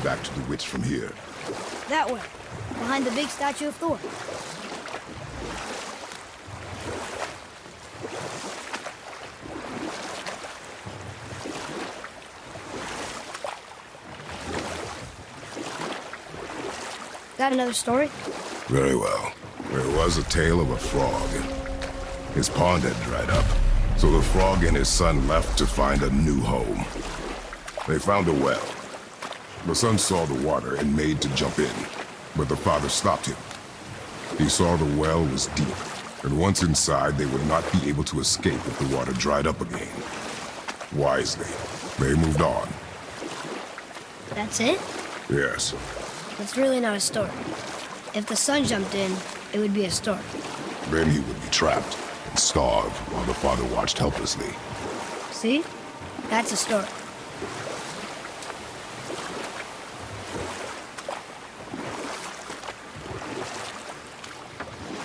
back to the witch from here? That way, behind the big statue of Thor. Got another story? Very well. There was a tale of a frog. His pond had dried up, so the frog and his son left to find a new home. They found a well. The son saw the water and made to jump in, but the father stopped him. He saw the well was deep, and once inside they would not be able to escape if the water dried up again. Wisely, they moved on. That's it? Yes. It's really not a story. If the son jumped in, it would be a story. Then he would be trapped and starve while the father watched helplessly. See? That's a story.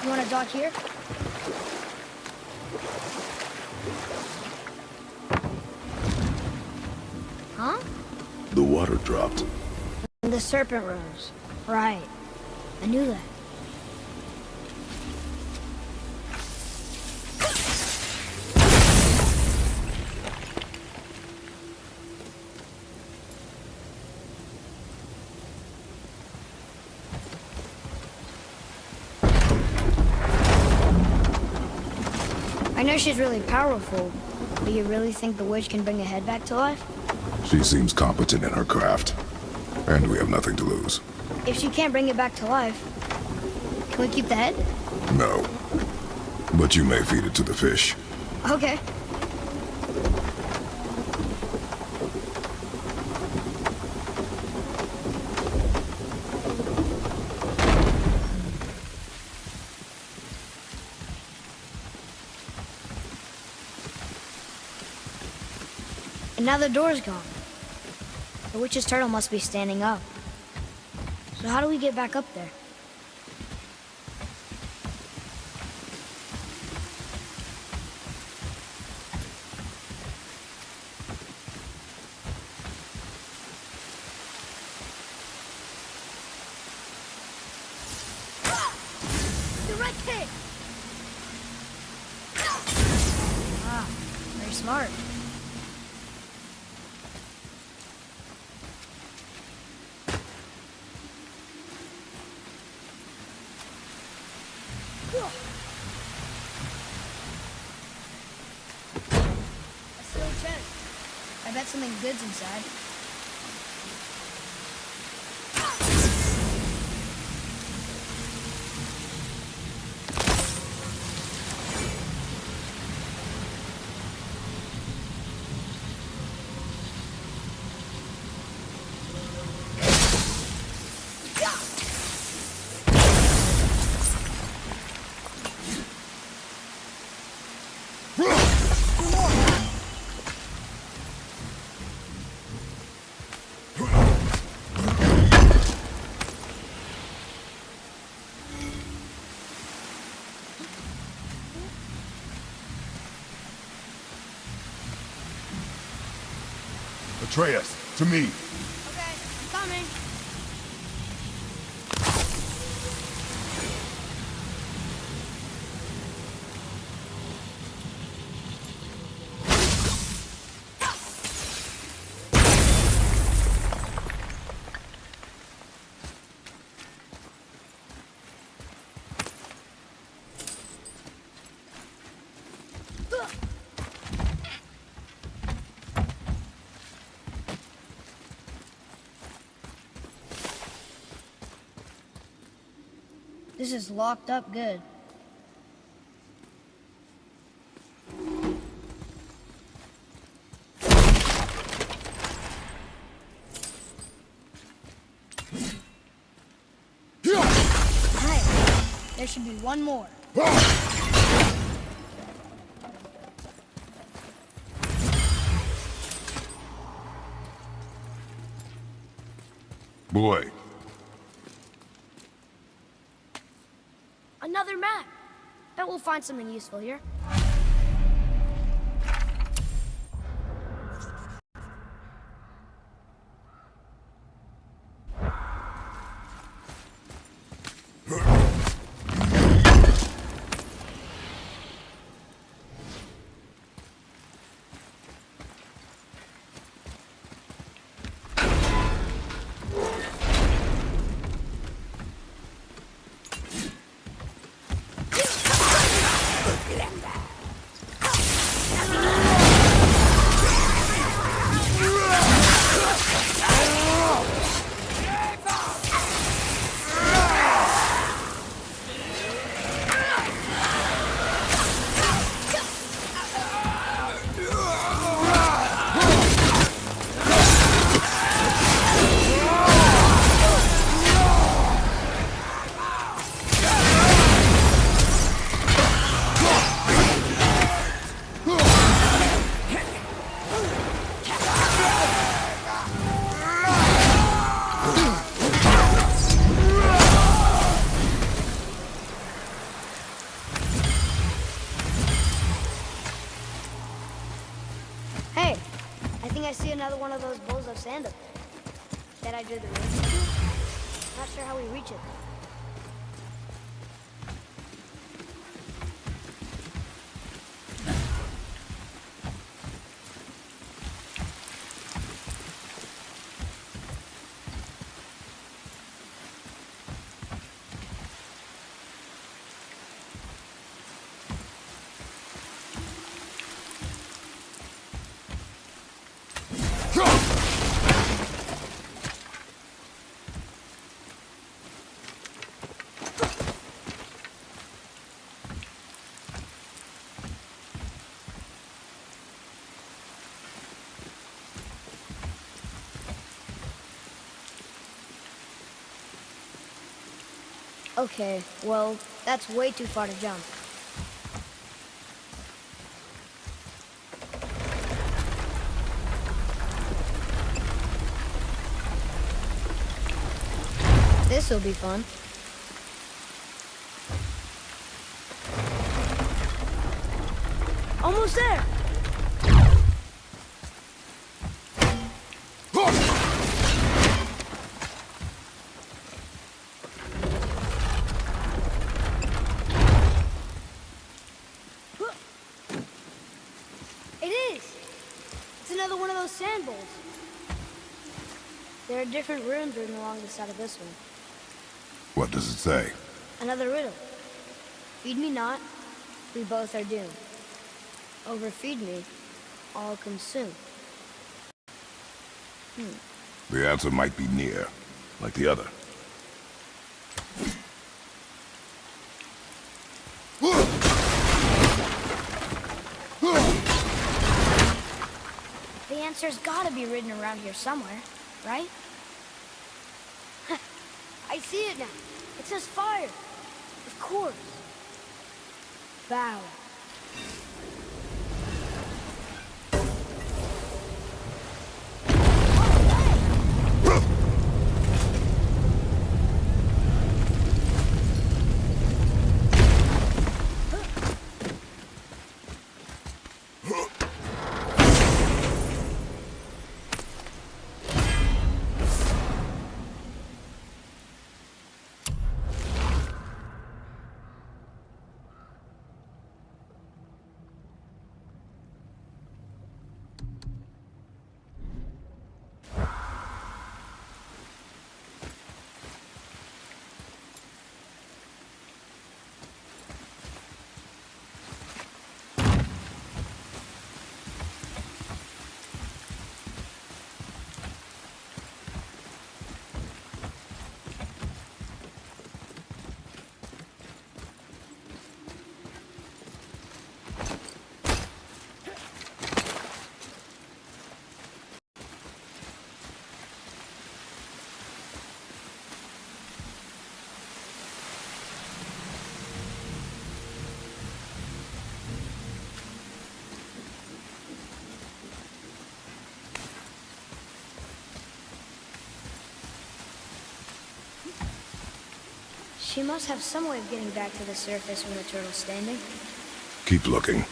You want to dock here? Huh? The water dropped. And the serpent rose. Right. I knew that. I know she's really powerful, but you really think the witch can bring a head back to life? She seems competent in her craft, and we have nothing to lose. If she can't bring it back to life, can we keep the head? No. But you may feed it to the fish. Okay. And now the door's gone. The witch's turtle must be standing up. So how do we get back up there? Direct hit! Ah, very smart. A sealed chest. I bet something good's inside. Atreus, to me. Okay, I'm coming. This is locked up good. Nice. There should be one more. Boy. Another map. Bet we'll find something useful here. Said I drew the room. Not sure how we reach it. Okay, well, that's way too far to jump. This'll be fun. Almost there! Sand bowls. There are different runes written along the side of this one. What does it say? Another riddle. Feed me not, we both are doomed. Overfeed me, all consume. The answer might be near, like the other. The answer's gotta be written around here somewhere, right? I see it now. It says fire. Of course. Bow. She must have some way of getting back to the surface when the turtle's standing. Keep looking.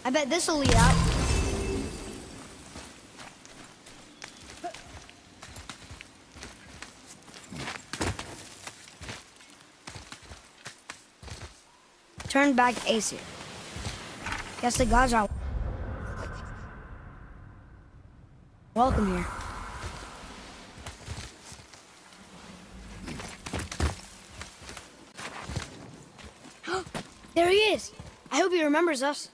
I bet this'll lead out. Turn back Aesir. Guess the gods are welcome here. There he is! I hope he remembers us.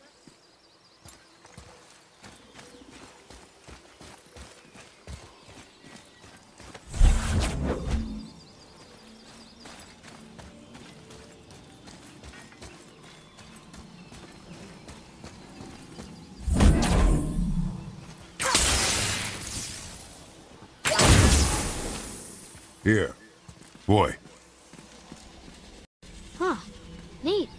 Here. Boy. Huh. Neat.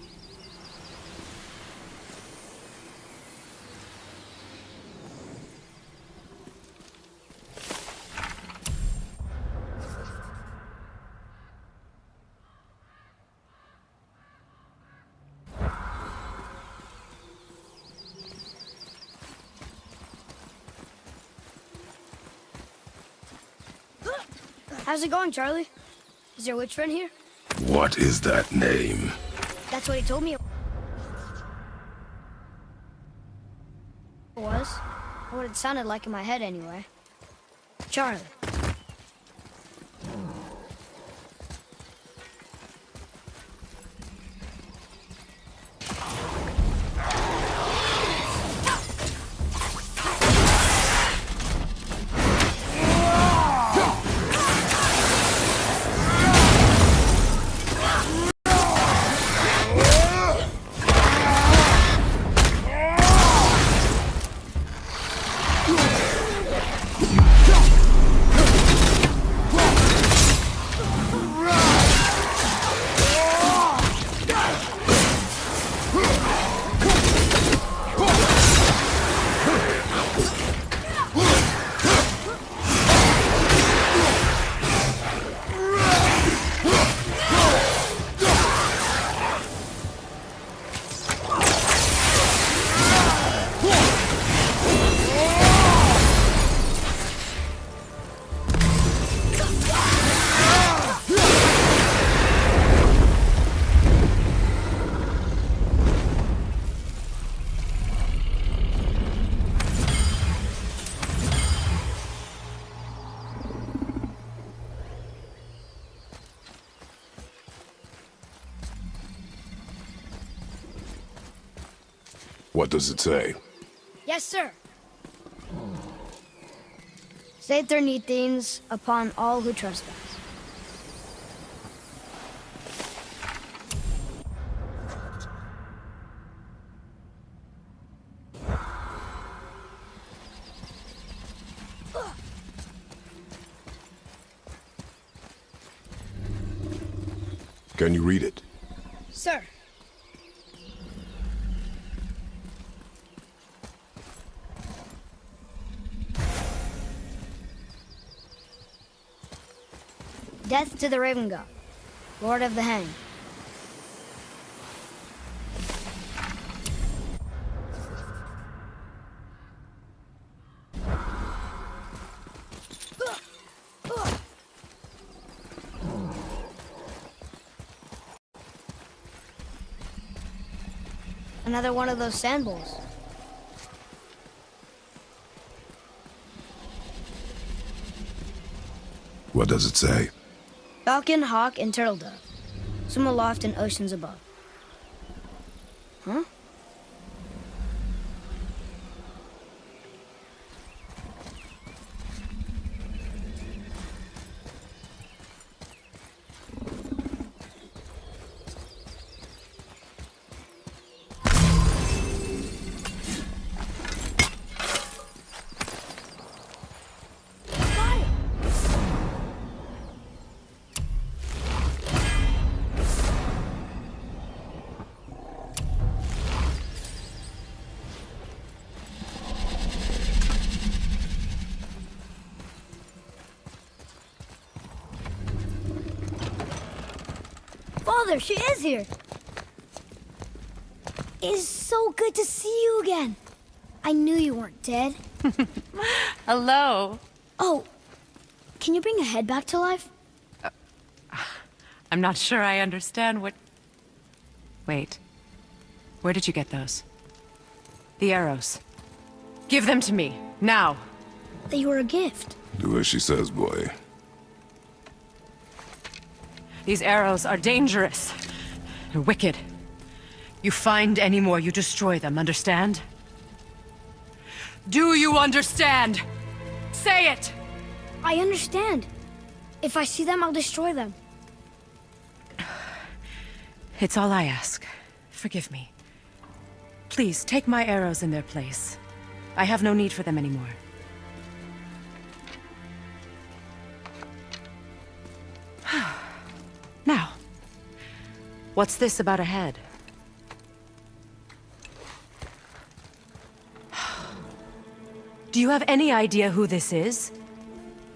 How's it going, Charlie? Is your witch friend here? What is that name? That's what he told me it was. Or what it sounded like in my head, anyway. Charlie. What does it say? Yes, sir. Saith their neat things upon all who trespass. Can you read it? Sir. Death to the Raven God, Lord of the Hang. Another one of those sand bowls. What does it say? Falcon, hawk, and turtle dove. Swim aloft in oceans above. Huh? Father, she is here. It is so good to see you again. I knew you weren't dead. Hello. Oh, can you bring a head back to life? I'm not sure I understand what... Wait. Where did you get those? The arrows. Give them to me, now. They were a gift. Do as she says, boy. These arrows are dangerous. They're wicked. You find any more, you destroy them, understand? Do you understand? Say it! I understand. If I see them, I'll destroy them. It's all I ask. Forgive me. Please, take my arrows in their place. I have no need for them anymore. Now, what's this about a head? Do you have any idea who this is?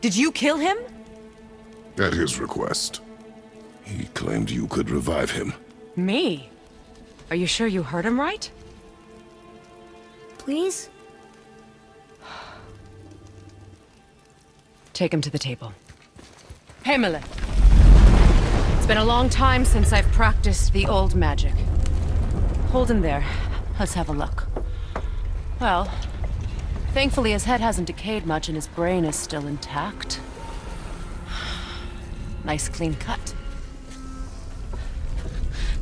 Did you kill him? At his request. He claimed you could revive him. Me? Are you sure you heard him right? Please? Take him to the table. Himmelen! It's been a long time since I've practiced the old magic. Hold him there. Let's have a look. Well, thankfully his head hasn't decayed much and his brain is still intact. Nice clean cut.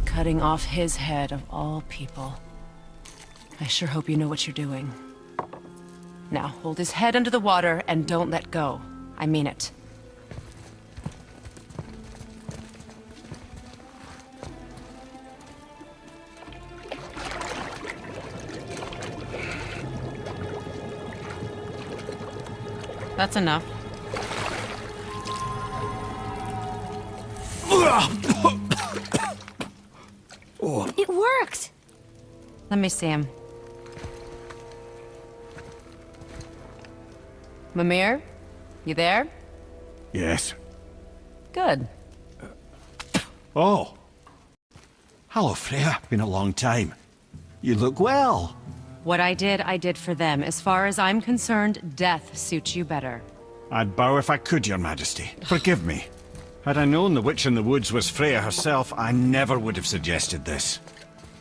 Cutting off his head of all people. I sure hope you know what you're doing. Now, hold his head under the water and don't let go. I mean it. That's enough. It worked! Let me see him. Mimir? You there? Yes. Good. Oh. Hello, Freya. Been a long time. You look well. What I did for them. As far as I'm concerned, death suits you better. I'd bow if I could, Your Majesty. Forgive me. Had I known the witch in the woods was Freya herself, I never would have suggested this.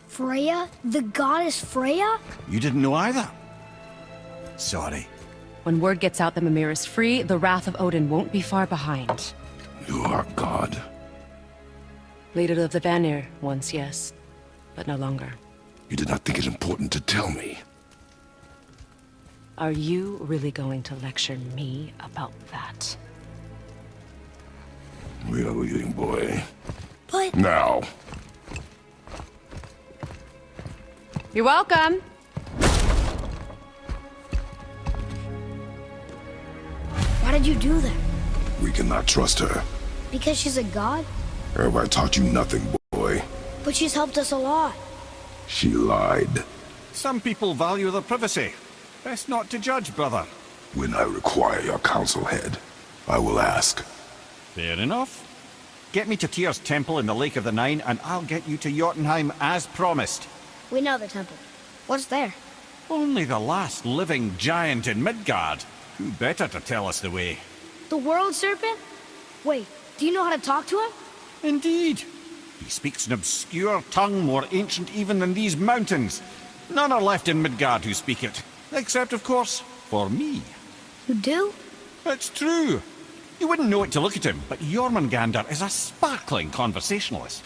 Freya? The goddess Freya? You didn't know either? Sorry. When word gets out that Mimir is free, the wrath of Odin won't be far behind. You are God. Leader of the Vanir, once, yes. But no longer. You did not think it important to tell me. Are you really going to lecture me about that? We are leaving, boy. But... Now. You're welcome! Why did you do that? We cannot trust her. Because she's a god? Have I taught you nothing, boy? But she's helped us a lot. She lied. Some people value their privacy. Best not to judge, brother. When I require your council head, I will ask. Fair enough. Get me to Tyr's temple in the Lake of the Nine, and I'll get you to Jotunheim as promised. We know the temple. What's there? Only the last living giant in Midgard. Who better to tell us the way? The world serpent? Wait, do you know how to talk to him? Indeed. He speaks an obscure tongue more ancient even than these mountains. None are left in Midgard who speak it. Except, of course, for me. You do? It's true. You wouldn't know it to look at him, but Jormungandr is a sparkling conversationalist.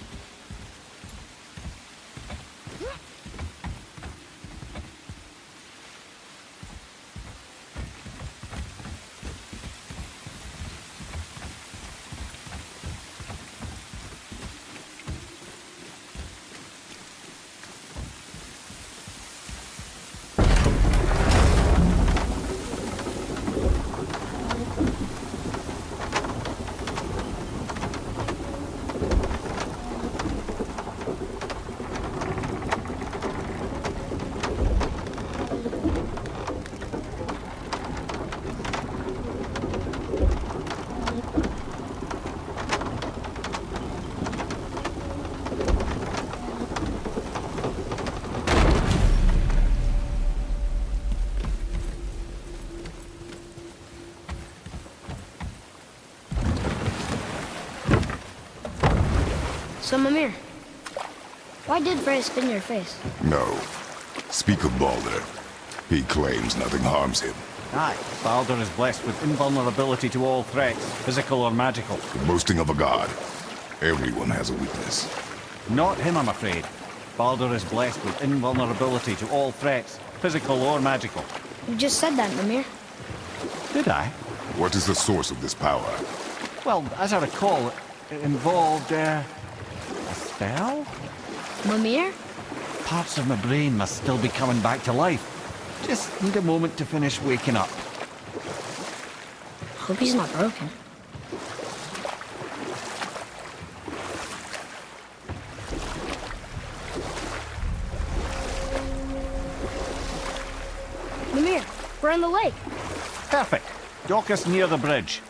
So, Mimir, why did Freya spit in your face? No. Speak of Baldur. He claims nothing harms him. Aye, Baldur is blessed with invulnerability to all threats, physical or magical. The boasting of a god. Everyone has a weakness. Not him, I'm afraid. Baldur is blessed with invulnerability to all threats, physical or magical. You just said that, Mimir. Did I? What is the source of this power? Well, as I recall, it involved, a spell? Mimir? Parts of my brain must still be coming back to life. Just need a moment to finish waking up. Hope he's not broken. Mimir, we're on the lake. Perfect. Dock us near the bridge.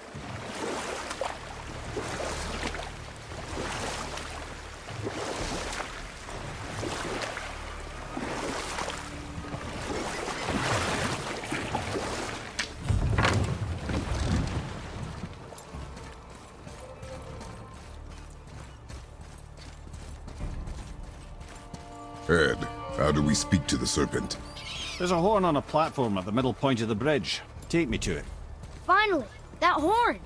Ed, how do we speak to the serpent? There's a horn on a platform at the middle point of the bridge. Take me to it. Finally, that horn.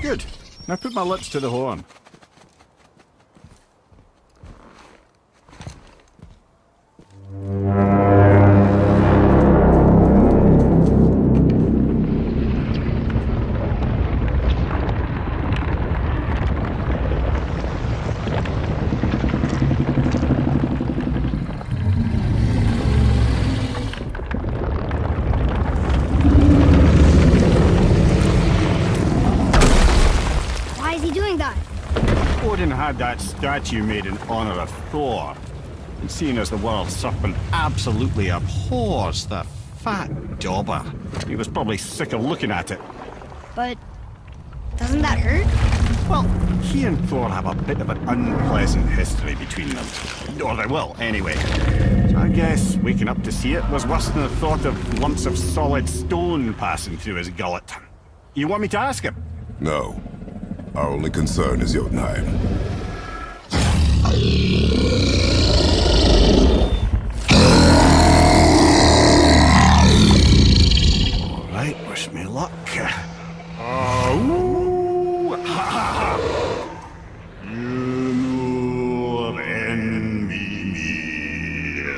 Good. Now put my lips to the horn. Why is he doing that? Odin had that statue made in honor of Thor. And seeing as the world serpent absolutely abhors the fat dauber, he was probably sick of looking at it. But doesn't that hurt? Well, he and Thor have a bit of an unpleasant history between them. Or they will, anyway. So I guess waking up to see it was worse than the thought of lumps of solid stone passing through his gullet. You want me to ask him? No. Our only concern is Jotunheim. All right, wish me luck. Ooh, ha, ha, ha. Nur enemy mir.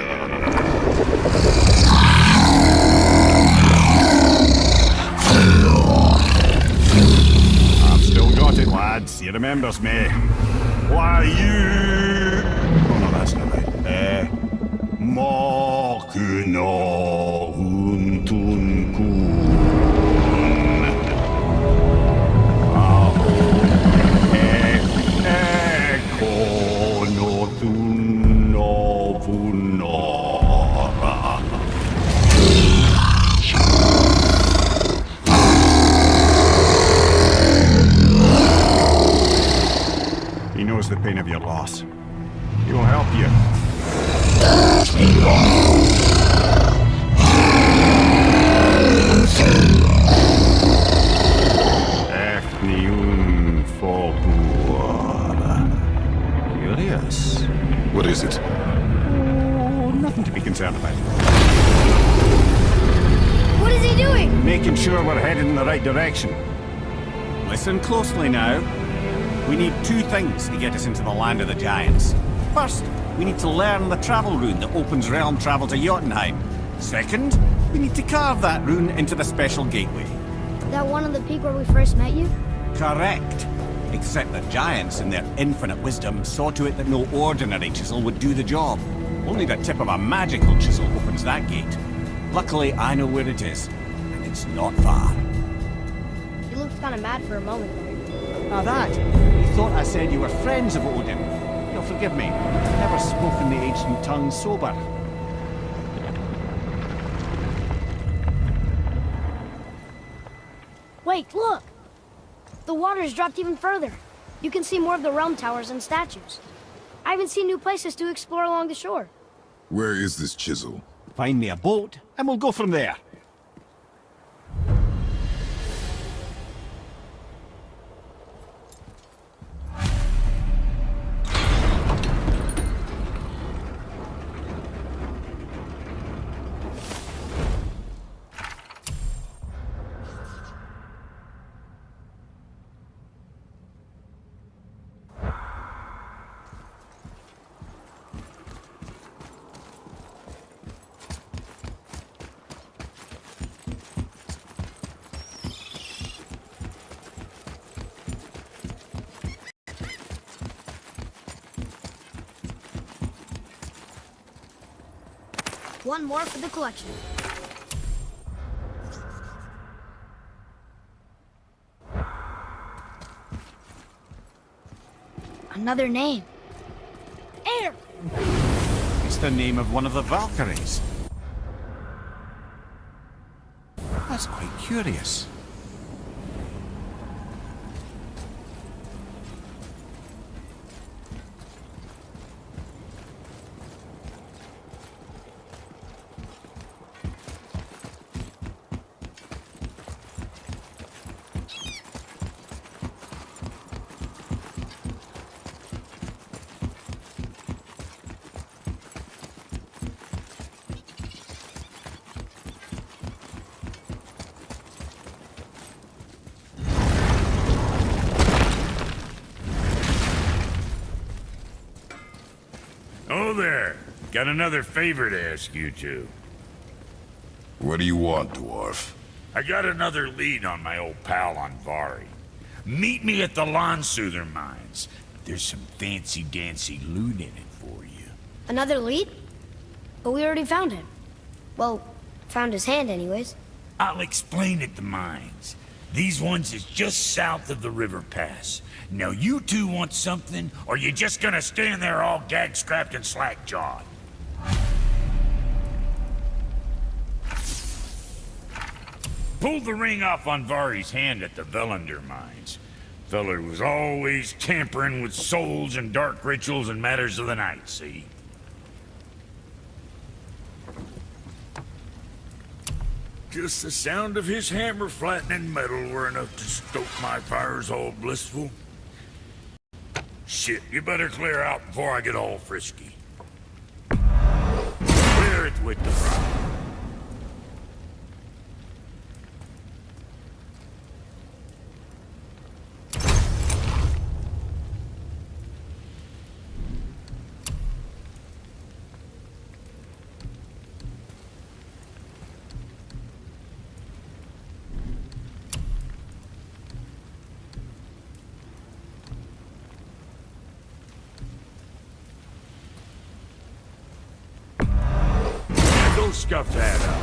I've still got it, lads. He remembers me. Why you? Oh no, that's not right. Makuna huntun kun. He knows the pain of your loss. He will help you. Curious. What is it? Oh, nothing to be concerned about. What is he doing? Making sure we're headed in the right direction. Listen closely now. We need two things to get us into the land of the giants. First, we need to learn the travel rune that opens realm travel to Jotunheim. Second, we need to carve that rune into the special gateway. That one on the peak where we first met you? Correct. Except the giants, in their infinite wisdom, saw to it that no ordinary chisel would do the job. Only the tip of a magical chisel opens that gate. Luckily, I know where it is, and it's not far. You looked kind of mad for a moment there. Now that, you thought I said you were friends of Odin. You'll forgive me. I've never spoken the ancient tongue sober. Wait, look! The water's dropped even further. You can see more of the realm towers and statues. I even see new places to explore along the shore. Where is this chisel? Find me a boat, and we'll go from there. One more for the collection. Another name. Air! It's the name of one of the Valkyries. That's quite curious. Oh there. Got another favor to ask you two. What do you want, dwarf? I got another lead on my old pal on Vari. Meet me at the Lawn Soother mines. There's some fancy-dancy loot in it for you. Another lead? But we already found him. Well, found his hand anyways. I'll explain at the mines. These ones is just south of the river pass. Now you two want something, or you just gonna stand there all gag-scrapped and slack-jawed? Pulled the ring off on Vari's hand at the Velander mines. Feller was always tampering with souls and dark rituals and matters of the night, see? Just the sound of his hammer flattening metal were enough to stoke my fires all blissful. Shit, you better clear out before I get all frisky. Clear it with the fry. Go scuff that up.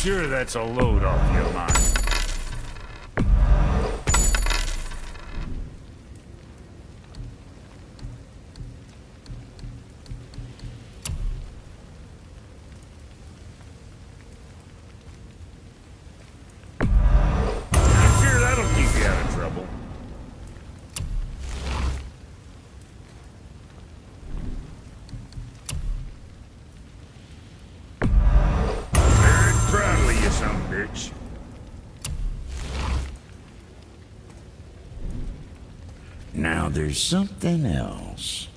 Sure that's a load off your mind. I'm sure that'll keep you out of trouble. Now there's something else.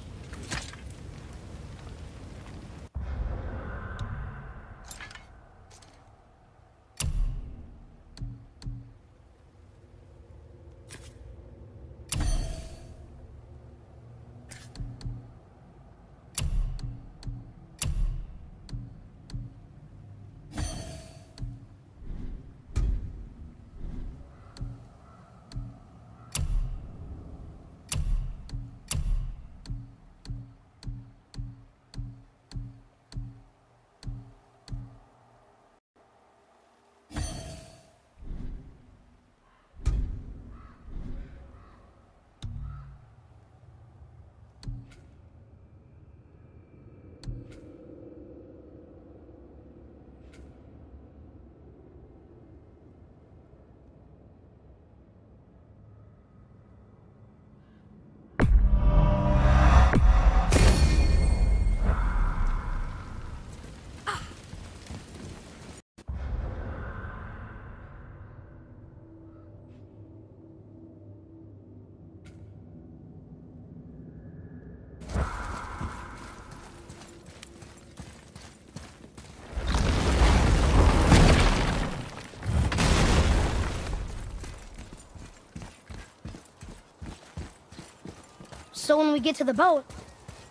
So when we get to the boat,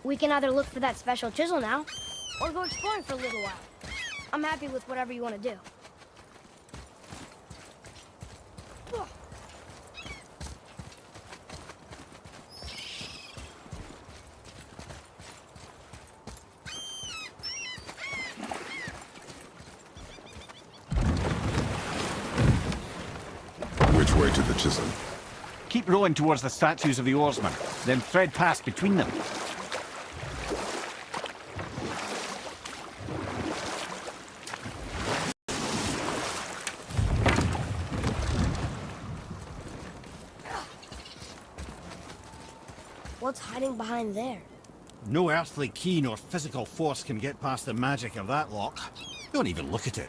we can either look for that special chisel now, or go exploring for a little while. I'm happy with whatever you want to do. Which way to the chisel? Keep rowing towards the statues of the oarsmen, then thread past between them. What's hiding behind there? No earthly key nor physical force can get past the magic of that lock. Don't even look at it.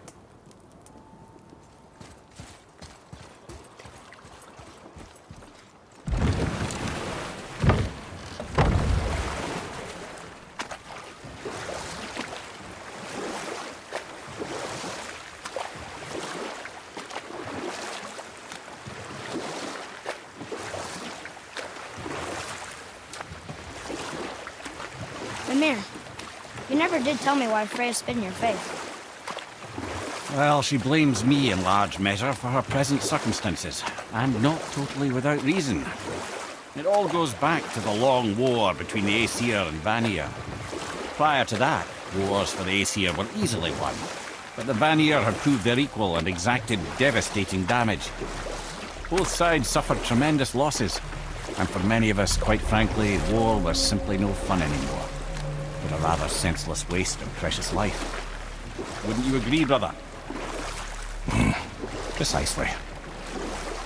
Mimir, you never did tell me why Freya spit in your face. Well, she blames me in large measure for her present circumstances, and not totally without reason. It all goes back to the long war between the Aesir and Vanir. Prior to that, wars for the Aesir were easily won, but the Vanir had proved their equal and exacted devastating damage. Both sides suffered tremendous losses, and for many of us, quite frankly, war was simply no fun anymore, but a rather senseless waste of precious life. Wouldn't you agree, brother? Precisely.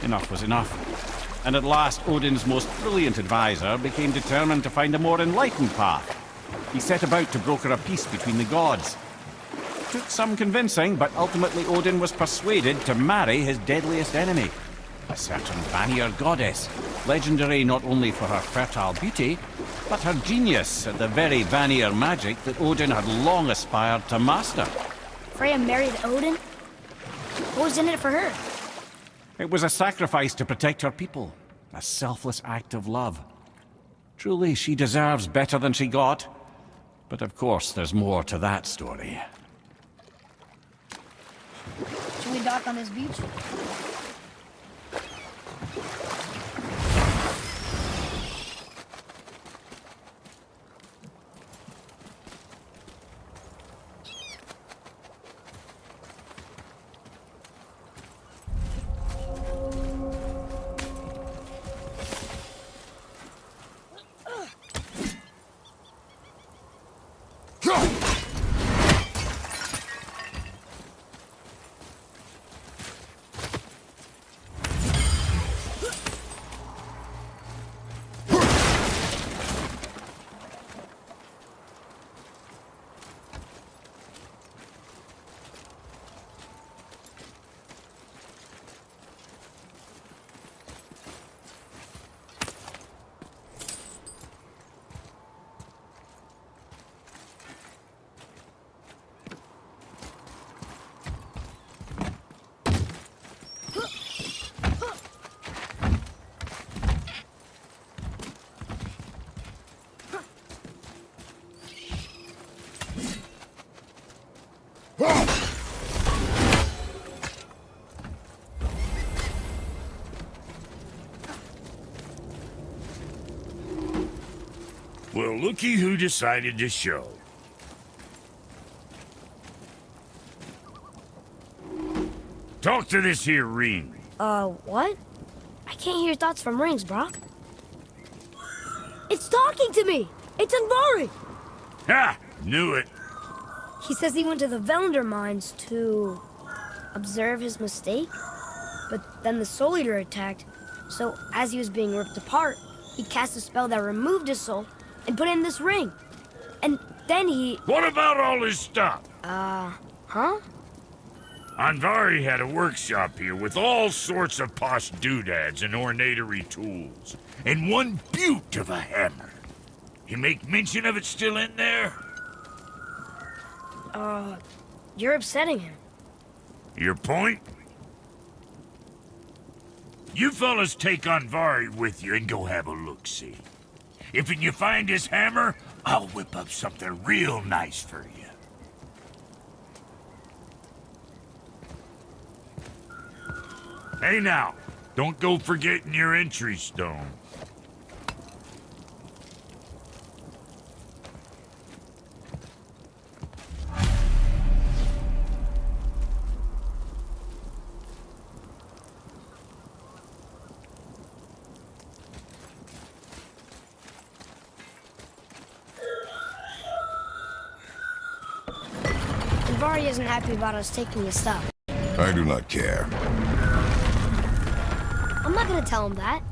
Enough was enough. And at last, Odin's most brilliant advisor became determined to find a more enlightened path. He set about to broker a peace between the gods. Took some convincing, but ultimately Odin was persuaded to marry his deadliest enemy, a certain Vanir goddess, legendary not only for her fertile beauty, but her genius at the very Vanir magic that Odin had long aspired to master. Freya married Odin? What was in it for her? It was a sacrifice to protect her people, a selfless act of love. Truly, she deserves better than she got. But of course, there's more to that story. Should we dock on this beach? Well, looky who decided to show. Talk to this here ring. What? I can't hear thoughts from rings, Brock. It's talking to me! It's Anvari! Ha! Knew it. He says he went to the Velander mines to observe his mistake, but then the Soul Eater attacked, so as he was being ripped apart, he cast a spell that removed his soul and put in this ring. And then he... What about all his stuff? Huh? Anvari had a workshop here with all sorts of posh doodads and ornatory tools, and one beaut of a hammer. You make mention of it still in there? You're upsetting him. Your point? You fellas take Anvari with you and go have a look-see. If you find his hammer, I'll whip up something real nice for you. Hey now, don't go forgetting your entry stone. Anvari isn't happy about us taking his stuff. I do not care. I'm not gonna tell him that.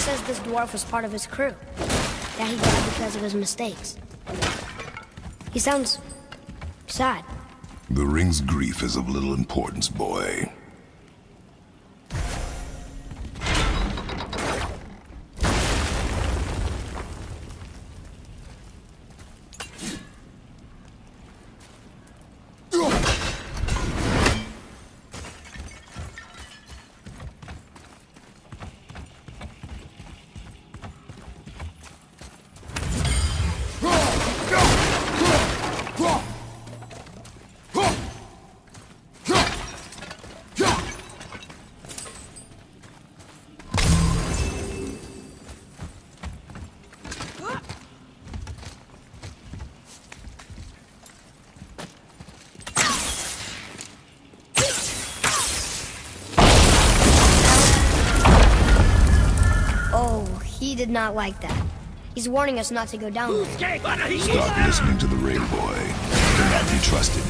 Says this dwarf was part of his crew, that he died because of his mistakes. He sounds sad. The ring's grief is of little importance, boy. He did not like that. He's warning us not to go down there. Stop listening to the ring, boy. He cannot be trusted.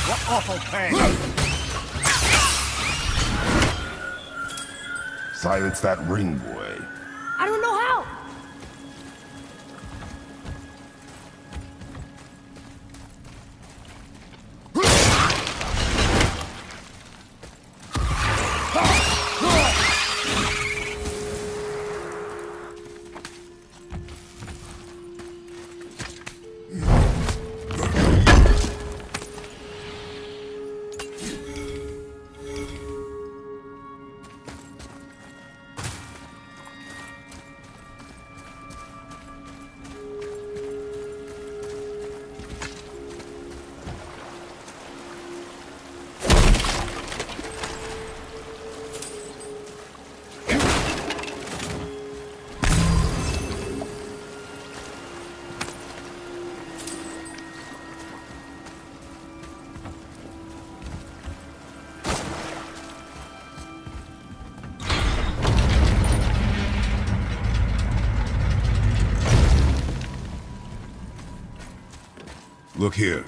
What awful pain! Silence that ring, boy. I don't know how. Look here.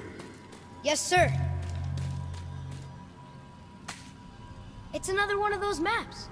Yes, sir. It's another one of those maps.